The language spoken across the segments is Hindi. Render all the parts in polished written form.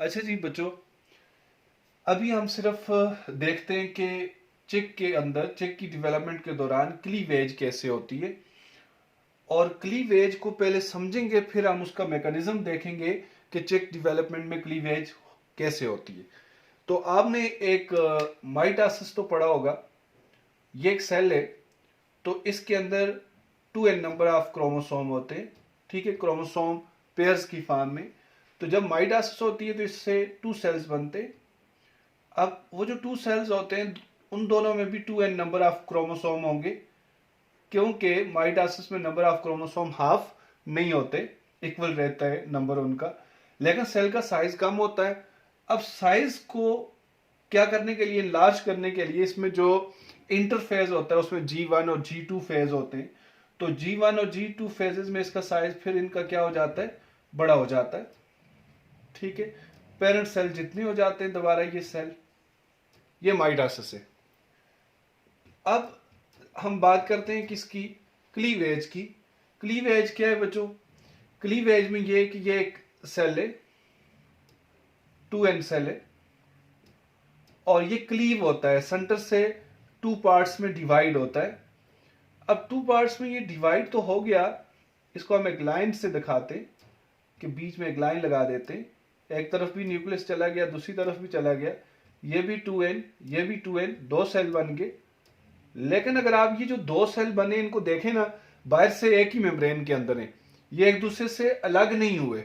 अच्छा जी बच्चों, अभी हम सिर्फ देखते हैं कि चिक के अंदर चिक की डेवलपमेंट के दौरान क्लीवेज कैसे होती है। और क्लीवेज को पहले समझेंगे, फिर हम उसका मैकेनिज्म देखेंगे कि चिक डेवलपमेंट में क्लीवेज कैसे होती है। तो आपने एक माइटासिस तो पढ़ा होगा। ये एक सेल है, तो इसके अंदर 2n नंबर ऑफ क्रोमोसोम होते हैं। ठीक है, क्रोमोसोम पेयर्स की फॉर्म में। तो जब माइटासिस होती है तो इससे 2 सेल्स बनते हैं। अब वो जो 2 सेल्स होते हैं, उन दोनों में भी 2n नंबर ऑफ क्रोमोसोम होंगे, क्योंकि माइटासिस में नंबर ऑफ क्रोमोसोम हाफ नहीं होते, इक्वल रहता है नंबर उनका। लेकिन सेल का साइज कम होता है। अब साइज को क्या करने के लिए, लार्ज करने के लिए, इसमें जो इंटरफेज होता है उसमें G1 और G2 फेज होते हैं। तो G1 और G2 फेजेस में इसका साइज फिर इनका क्या हो जाता है, बड़ा हो जाता है। ठीक है, पेरेंट सेल जितने हो जाते हैं दोबारा ये सेल, ये माइटासिस है। अब हम बात करते हैं किसकी, क्लीवेज की। क्लीवेज क्या है बच्चों? क्लीवेज में ये कि ये एक सेल है, 2n सेल है, और ये क्लीव होता है, सेंटर से 2 पार्ट्स में डिवाइड होता है। अब 2 पार्ट्स में ये डिवाइड तो हो गया, इसको हम एक लाइन से दिखाते हैं कि बीच में एक लाइन लगा देते हैं। एक तरफ भी न्यूक्लियस चला गया, दूसरी तरफ भी चला गया, ये भी 2n, ये भी 2n, 2 सेल बन गए। लेकिन अगर आप ये जो 2 सेल बने इनको देखें ना, बाहर से एक ही मेम्ब्रेन के अंदर है, ये एक दूसरे से अलग नहीं हुए,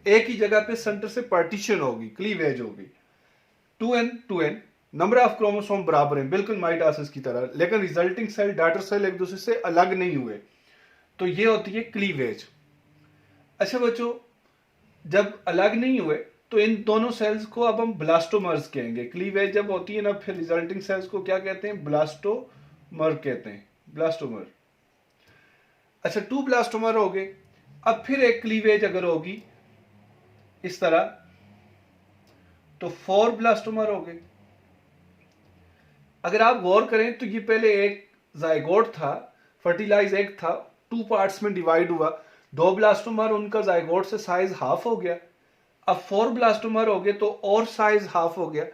एक ही जगह पे सेंटर से पार्टीशन होगी, क्लीवेज होगी। 2n नंबर ऑफ क्रोमोसोम बराबर है, बिल्कुल माइटासिस की तरह, लेकिन रिजल्टिंग सेल, डॉटर सेल एक दूसरे से अलग नहीं हुए। तो ये होती है क्लीवेज। अच्छा बच्चों, जब अलग नहीं हुए तो इन दोनों सेल्स को अब हम ब्लास्टोमर्स कहेंगे। क्लीवेज जब होती है ना, फिर रिजल्टिंग सेल्स को क्या कहते हैं, ब्लास्टोमर कहते हैं, ब्लास्टोमर। अच्छा, 2 ब्लास्टोमर हो गए। अब फिर एक क्लीवेज अगर होगी इस तरह, तो 4 ब्लास्टोमर हो गए। अगर आप गौर करें तो ये पहले एक जायगोट था, फर्टिलाइज एग था, 2 पार्ट्स में डिवाइड हुआ, 2 ब्लास्टोमर, उनका जायगोट से साइज हाफ हो गया। अब 4 ब्लास्टोमर हो गए तो और साइज हाफ हो गया,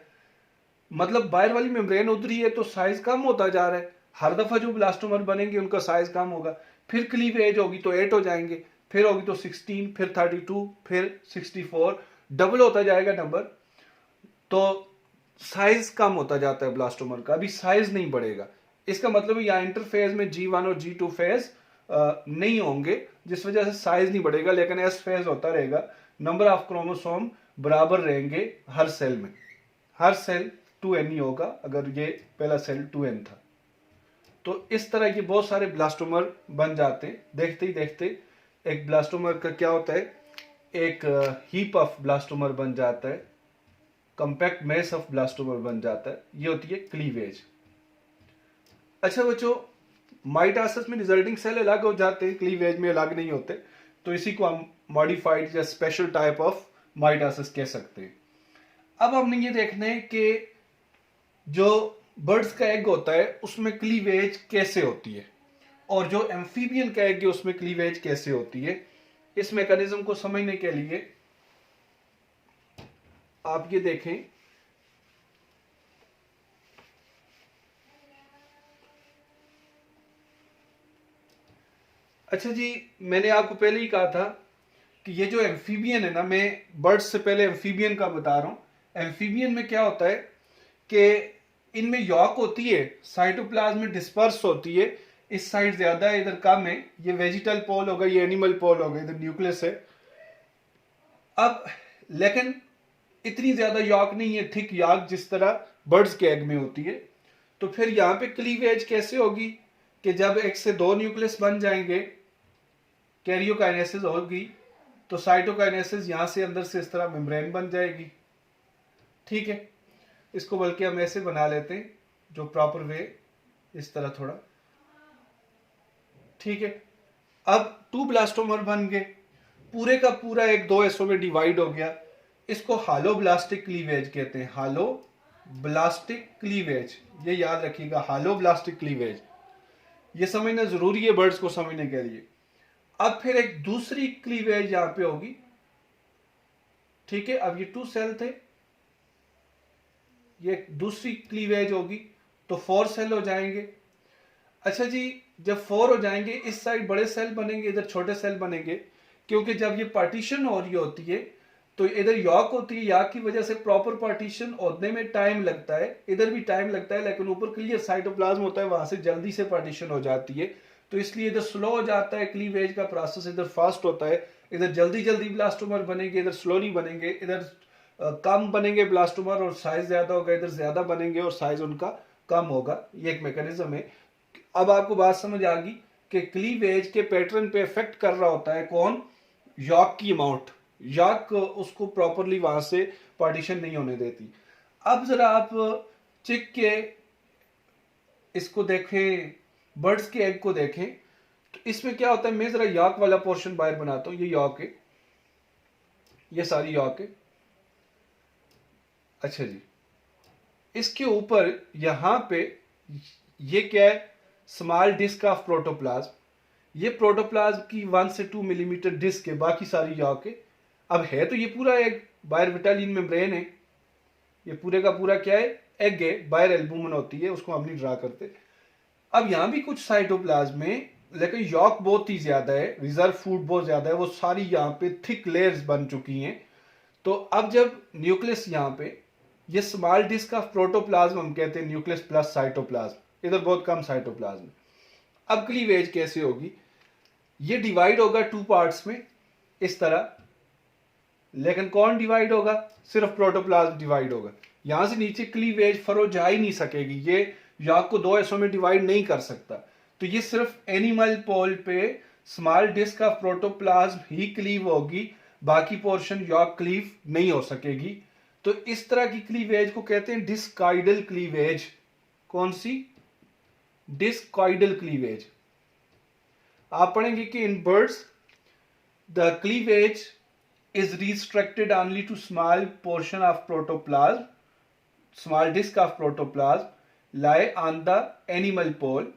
मतलब बाहर वाली मेम्ब्रेन उधरी है तो साइज कम होता जा रहा है। हर दफा जो ब्लास्टोमर बनेंगे उनका साइज कम होगा। फिर क्लीवेज होगी तो 8 हो जाएंगे, फिर होगी तो 16, फिर 32, फिर 64, डबल होता जाएगा नंबर। तो साइज कम होता जाता है ब्लास्टोमर का, अभी साइज नहीं बढ़ेगा। इसका मतलब है यहाँ इंटरफेज में G1 और G2 फेज नहीं होंगे, जिस वजह से साइज नहीं बढ़ेगा, लेकिन एस फेज होता रहेगा। नंबर ऑफ क्रोमोसोम बराबर रहेंगे हर सेल में, हर सेल 2n ही होगा अगर ये पहला सेल 2n था। तो इस तरह के बहुत सारे ब्लास्टोमर बन जाते हैं। देखते ही देखते एक ब्लास्टोमर का क्या होता है, एक हीप ऑफ ब्लास्टोमर बन जाता है, कंपैक्ट मेस ऑफ ब्लास्टोमर बन जाता है। ये होती है क्लीवेज। अच्छा बच्चों, माइटासिस में रिजल्टिंग सेल अलग हो जाते हैं, क्लीवेज में अलग नहीं होते, तो इसी को हम मॉडिफाइड या स्पेशल टाइप ऑफ माइटासिस कह सकते हैं। अब हमने ये देखना है कि जो बर्ड्स का एग होता है उसमें क्लीवेज कैसे होती है, और जो एम्फीबियन का एग है उसमें क्लीवेज कैसे होती है। इस मैकेनिज्म को समझने के लिए आप ये देखें, अच्छा जी, मैंने आपको पहले ही कहा था कि ये जो एम्फीबियन है ना, मैं बर्ड्स से पहले एम्फीबियन का बता रहा हूं। एम्फीबियन में क्या होता है कि इनमें यॉक होती है, साइटोप्लाज्म में डिस्पर्स होती है, इस साइड ज्यादा है, इधर कम है। ये वेजिटल पोल होगा, ये एनिमल पोल होगा, इधर न्यूक्लियस है। अब लेकिन इतनी ज्यादा यॉक नहीं है, थिक यॉक जिस तरह बर्ड्स के एग में होती है। तो फिर यहां पे क्लीवेज कैसे होगी कि जब एक से 2 न्यूक्लियस बन जाएंगे, कैरियोकाइनेसिस होगी, तो साइटोकाइनेसिस यहां से अंदर से इस तरह मेम्ब्रेन बन जाएगी। ठीक है, इसको बल्कि हम ऐसे बना लेते हैं जो प्रॉपर वे, इस तरह थोड़ा। ठीक है, अब 2 ब्लास्टोमर बन गए, पूरे का पूरा एक 2 हिस्सों में डिवाइड हो गया। इसको हालोब्लास्टिक क्लीवेज कहते हैं, हालोब्लास्टिक क्लीवेज, ये याद रखिएगा, हालोब्लास्टिक क्लीवेज। ये समझना जरूरी है बर्ड्स को समझने के लिए। अब फिर एक दूसरी क्लीवेज यहां पे होगी। ठीक है, अब ये 2 सेल थे, ये दूसरी क्लीवेज होगी तो 4 सेल हो जाएंगे। अच्छा जी, जब 4 हो जाएंगे, इस साइड बड़े सेल बनेंगे, इधर छोटे सेल बनेंगे, क्योंकि जब ये पार्टीशन हो रही होती है तो इधर यॉक होती है, यॉक की वजह से प्रॉपर पार्टीशन होने में टाइम लगता है, इधर भी टाइम लगता है, लेकिन ऊपर क्लियर साइटोप्लाज्म होता है, वहां से जल्दी से पार्टीशन हो जाती है, तो इसलिए इधर स्लो हो जाता है क्लीवेज का प्रोसेस, इधर फास्ट होता है, इधर जल्दी जल्दी ब्लास्टोमर बनेंगे, इधर स्लोली बनेंगे, इधर कम बनेंगे ब्लास्टोमर और साइज ज्यादा होगा, इधर ज्यादा बनेंगे और साइज उनका कम होगा। ये एक मैकेनिज्म है। अब आपको बात समझ आ गई कि क्लीवेज के पैटर्न पे इफेक्ट कर रहा होता है कौन? यॉक की अमाउंट, यॉक उसको प्रॉपरली वहां से पार्टीशन नहीं होने देती। अब जरा आप चिक के इसको देखें, बर्ड्स के एग को देखें, तो इसमें क्या होता है, मैं जरा यॉक वाला पोर्शन बाहर बनाता हूं। ये यॉक है, ये सारी यॉक है। अच्छा जी, इसके ऊपर यहां पे ये क्या है? Small disc of protoplasm. ये प्रोटोप्लाज्म की 1 से 2 मिलीमीटर डिस्क है, बाकी सारी यॉक है। अब है तो ये पूरा एक बायर विटालिन मेम्ब्रेन है, ये पूरे का पूरा क्या है? एग है, बायर एल्बुमिन होती है, उसको हम नहीं ड्रा करते। अब यहां भी कुछ साइटोप्लाज्म है, लेकिन यॉक बहुत ही ज्यादा है, रिजर्व फूड बहुत ज्यादा है, वो सारी यहाँ पे थिक लेयर्स बन चुकी हैं। तो अब जब न्यूक्लियस यहाँ पे, ये स्मॉल डिस्क ऑफ प्रोटोप्लाज्म हम कहते हैं, न्यूक्लियस प्लस साइटोप्लाज्म, इधर बहुत कम साइटोप्लाज्म। अब क्लीवेज कैसे होगी? ये डिवाइड होगा 2 पार्ट्स में इस तरह, लेकिन कौन डिवाइड होगा? सिर्फ प्रोटोप्लाज्म डिवाइड होगा। यहां से नीचे क्लीवेज फरो जा ही नहीं सकेगी, ये यॉक को 2 हिस्सों में डिवाइड नहीं कर सकता। तो ये सिर्फ एनिमल पोल पे स्मॉल डिस्क ऑफ प्रोटोप्लाज्म ही क्लीव होगी, बाकी पोर्शन यॉक क्लीव नहीं हो सकेगी। तो इस तरह की क्लीवेज को कहते हैं डिस्कॉइडल क्लीवेज। कौन सी? Discoidal cleavage. आप पढ़ेंगे कि in birds the cleavage is restricted only to small portion of protoplasm, small disk of protoplasm lie on the animal pole,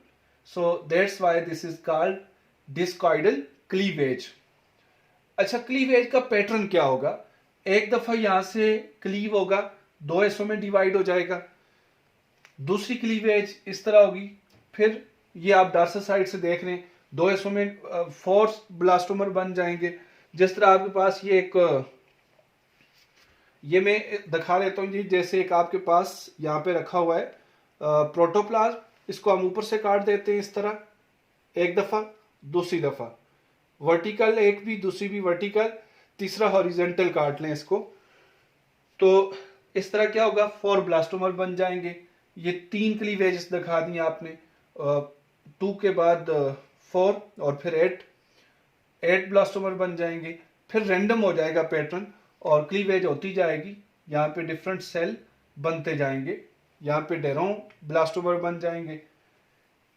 so that's why this is called discoidal cleavage. अच्छा, क्लीवेज का पैटर्न क्या होगा? एक दफा यहां से क्लीव होगा, 2 हिस्सों में डिवाइड हो जाएगा, दूसरी क्लीवेज इस तरह होगी, फिर ये आप डार्सल साइड से देख रहे हैं, 2 हिस्सों में 4 ब्लास्टोमर बन जाएंगे। जिस तरह आपके पास ये एक, ये मैं दिखा लेता हूं जी, जैसे एक आपके पास यहाँ पे रखा हुआ है प्रोटोप्लाज्म, इसको हम ऊपर से काट देते हैं इस तरह, एक दफा, दूसरी दफा वर्टिकल, एक भी दूसरी भी वर्टिकल, तीसरा हॉरिजेंटल काट लें इसको, तो इस तरह क्या होगा? 4 ब्लास्टोमर बन जाएंगे। ये 3 क्लीवेजेस दिखा दी आपने, 2 के बाद 4 और फिर 8 ब्लास्टोमर बन जाएंगे। फिर रैंडम हो जाएगा पैटर्न और क्लीवेज होती जाएगी, यहाँ पे डिफरेंट सेल बनते जाएंगे, यहाँ पे डेरों ब्लास्टोमर बन जाएंगे।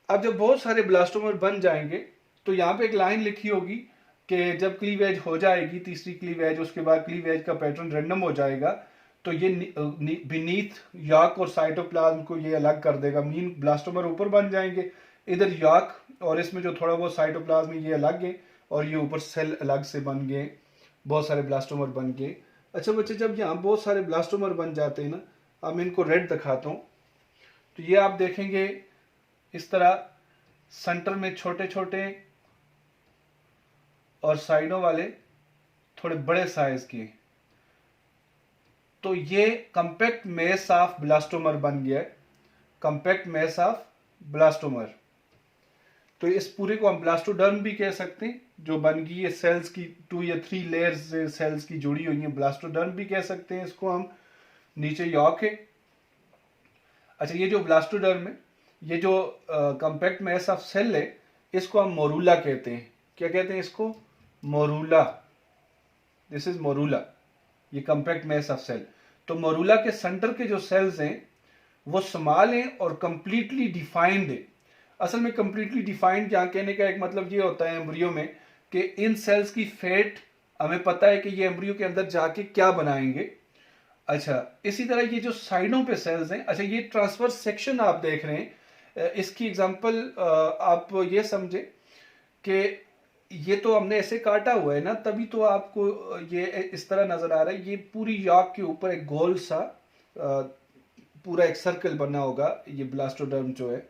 अब जब बहुत सारे ब्लास्टोमर बन जाएंगे तो यहाँ पे एक लाइन लिखी होगी कि जब क्लीवेज हो जाएगी, तीसरी क्लीवेज, उसके बाद क्लीवेज का पैटर्न रैंडम हो जाएगा, तो ये बीनीथ यॉक और साइटोप्लाज्म को ये अलग कर देगा। मीन ब्लास्टोमर ऊपर बन जाएंगे, इधर यॉक और इसमें जो थोड़ा बहुत साइटोप्लाज्म ये अलग है, और ये ऊपर सेल अलग से बन गए, बहुत सारे ब्लास्टोमर बन गए। अच्छा बच्चे, जब यहाँ बहुत सारे ब्लास्टोमर बन जाते हैं ना, अब मैं इनको रेड दिखाता हूँ, तो ये आप देखेंगे इस तरह सेंटर में छोटे छोटे और साइडों वाले थोड़े बड़े साइज के, तो ये कंपैक्ट मेस ऑफ ब्लास्टोमर बन गया है, कंपैक्ट मेस ऑफ ब्लास्टोमर। तो इस पूरे को हम ब्लास्टोडर्म भी कह सकते हैं, जो बन गई है सेल्स की 2 या 3 लेयर्स से सेल्स की जुड़ी हुई है, ब्लास्टोडर्म भी कह सकते हैं इसको हम। नीचे यॉक है। अच्छा, ये जो ब्लास्टोडर्म है, ये जो कंपैक्ट मैस ऑफ सेल है, इसको हम मोरूला कहते हैं। क्या कहते हैं इसको? मोरूला। दिस इज मोरूला, ये कंपैक्ट मैस ऑफ सेल। तो मोरूला के सेंटर के जो सेल्स हैं वो स्मॉल हैं और कंप्लीटली डिफाइंड है। असल में कंप्लीटली डिफाइंड यहाँ कहने का एक मतलब ये होता है एम्ब्रियो में कि इन सेल्स की फेट हमें पता है कि ये एम्ब्रियो के अंदर जाके क्या बनाएंगे। अच्छा, इसी तरह ये जो साइडों पे सेल्स हैं, अच्छा ये ट्रांसवर्स सेक्शन आप देख रहे हैं, इसकी एग्जांपल आप ये समझे कि ये तो हमने ऐसे काटा हुआ है ना, तभी तो आपको ये इस तरह नजर आ रहा है। ये पूरी यॉक के ऊपर एक गोल सा पूरा एक सर्कल बना होगा, ये ब्लास्टोडर्म जो है।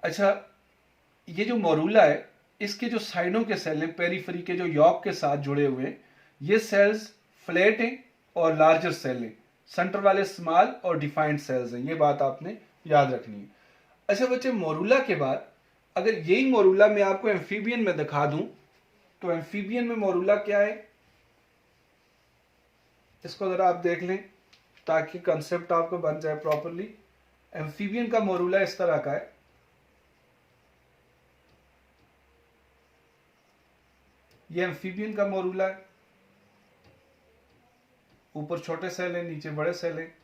अच्छा, ये जो मोरूला है, इसके जो साइडों के सेल हैं, पेरीफेरी के जो यॉक के साथ जुड़े हुए हैं, ये सेल्स फ्लैट हैं और लार्जर सेल हैं। सेंटर वाले स्मॉल और डिफाइंड सेल्स हैं। ये बात आपने याद रखनी है। अच्छा बच्चे, मोरूला के बाद अगर यही मोरूला मैं आपको एम्फीबियन में दिखा दूं, तो एम्फीबियन में मोरूला क्या है, इसको जरा आप देख लें ताकि कंसेप्ट आपको बन जाए प्रॉपरली। एम्फीबियन का मोरूला इस तरह का है। ये एम्फीबियन का मोरूला है। ऊपर छोटे सेल हैं, नीचे बड़े सेल हैं।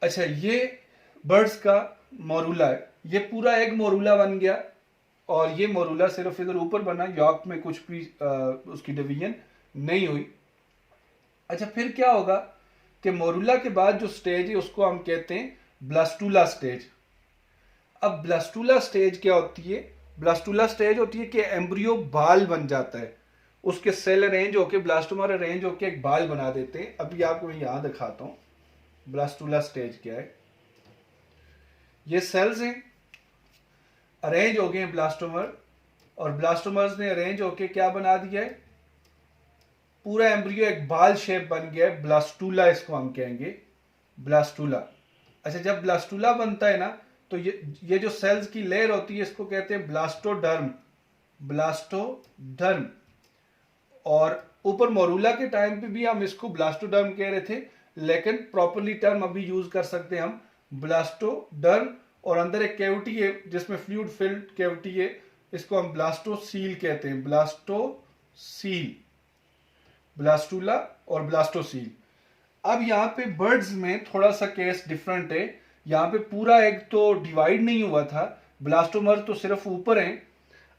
अच्छा, ये बर्ड्स का मोरूला है। ये पूरा एक मोरूला बन गया और ये मोरूला सिर्फ इधर ऊपर बना, यॉक में कुछ भी उसकी डिवीजन नहीं हुई। अच्छा, फिर क्या होगा कि मोरूला के बाद जो स्टेज है उसको हम कहते हैं ब्लास्टूला स्टेज। अब ब्लास्टूला स्टेज क्या होती है? ब्लास्टूला स्टेज होती है कि एम्ब्रियो बाल बन जाता है, उसके सेल अरेंज होके, ब्लास्टोमर अरेंज होके एक बाल बना देते हैं। अभी आपको मैं यहां दिखाता हूं ब्लास्टूला स्टेज क्या है। ये सेल्स हैं, अरेंज हो गए हैं ब्लास्टोमर, और ब्लास्टोमर्स ने अरेंज होके क्या बना दिया है, पूरा एम्ब्रियो एक बाल शेप बन गया है। ब्लास्टूला इसको हम कहेंगे, ब्लास्टूला। अच्छा, जब ब्लास्टूला बनता है ना, तो ये जो सेल्स की लेयर होती है इसको कहते हैं ब्लास्टोडर्म, ब्लास्टोडर्म। और ऊपर मोरूला के टाइम पे भी हम इसको ब्लास्टोडर्म कह रहे थे, लेकिन प्रॉपरली टर्म अभी यूज कर सकते हैं हम ब्लास्टोडर्म। और अंदर एक कैविटी है जिसमें फ्लूइड फिल्ड कैविटी है, इसको हम ब्लास्टोसील कहते हैं, ब्लास्टोसील। ब्लास्टूला और ब्लास्टोसील। अब यहाँ पे बर्ड्स में थोड़ा सा केस डिफरेंट है। यहाँ पे पूरा एक तो डिवाइड नहीं हुआ था, ब्लास्टोमर तो सिर्फ ऊपर हैं।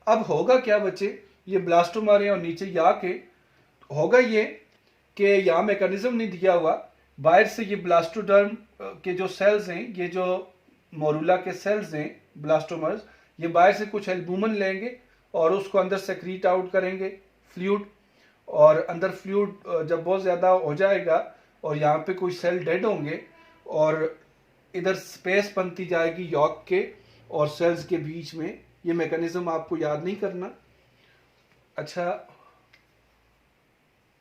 अब होगा क्या बच्चे, ये ब्लास्टोमर है और नीचे याक है। होगा ये कि यहाँ मैकेनिज्म नहीं दिया हुआ, बाहर से ये ब्लास्टोडर्म के जो सेल्स हैं, ये जो मोरूला के सेल्स हैं ब्लास्टोमर्स, ये बाहर से कुछ एल्बुमिन लेंगे और उसको अंदर सेक्रीट आउट करेंगे फ्लूइड। और अंदर फ्लूइड जब बहुत ज़्यादा हो जाएगा और यहाँ पे कोई सेल डेड होंगे और इधर स्पेस बनती जाएगी यॉक के और सेल्स के बीच में। ये मैकेनिज्म आपको याद नहीं करना। अच्छा,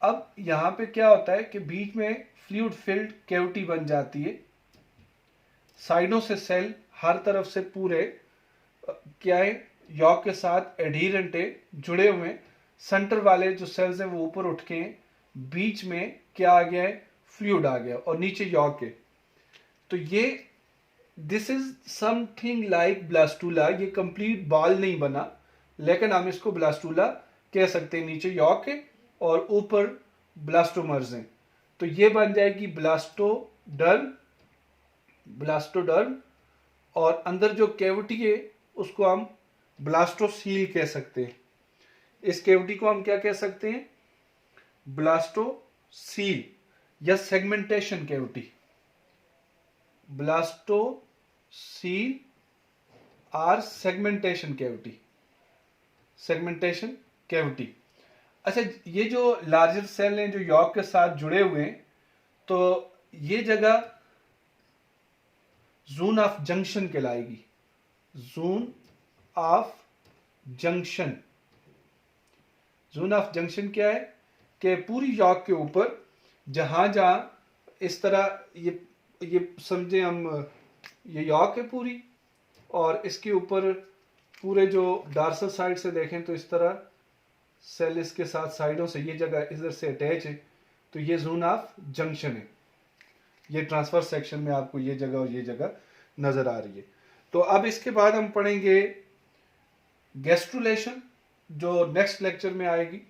अब यहाँ पे क्या होता है कि बीच में फ्लूइड फिल्ड कैविटी बन जाती है, साइडों से सेल हर तरफ से पूरे क्या है, यॉक के साथ एडीरेंट है, जुड़े हुए हैं। सेंटर वाले जो सेल्स हैं वो ऊपर उठ के हैं, बीच में क्या आ गया है, फ्लूइड आ गया, और नीचे यॉक है। तो ये this is something like blastula. ये कंप्लीट बाल नहीं बना, लेकिन हम इसको ब्लास्टूला कह सकते हैं। नीचे यॉक है और ऊपर ब्लास्टोमर्स हैं, तो ये बन जाएगी ब्लास्टोडर्म, ब्लास्टोडर्म। और अंदर जो कैविटी है उसको हम ब्लास्टोसील कह सकते हैं। इस कैविटी को हम क्या कह सकते हैं, ब्लास्टोसील या segmentation cavity. Blastocoel or segmentation cavity, segmentation cavity. अच्छा, ये जो लार्जर सेल हैं जो यॉक के साथ जुड़े हुए हैं, तो ये जगह जोन ऑफ जंक्शन कहलाएगी, zone of junction. Zone of junction क्या है कि पूरी यॉक के ऊपर जहां जहां इस तरह ये समझे हम, ये यॉक है पूरी, और इसके ऊपर पूरे जो डार्सल साइड से देखें तो इस तरह सेल इसके साथ साइडों से ये जगह इधर से अटैच है, तो ये जोन ऑफ जंक्शन है। ये ट्रांसफर सेक्शन में आपको ये जगह और ये जगह नजर आ रही है। तो अब इसके बाद हम पढ़ेंगे गैस्ट्रुलेशन, जो नेक्स्ट लेक्चर में आएगी।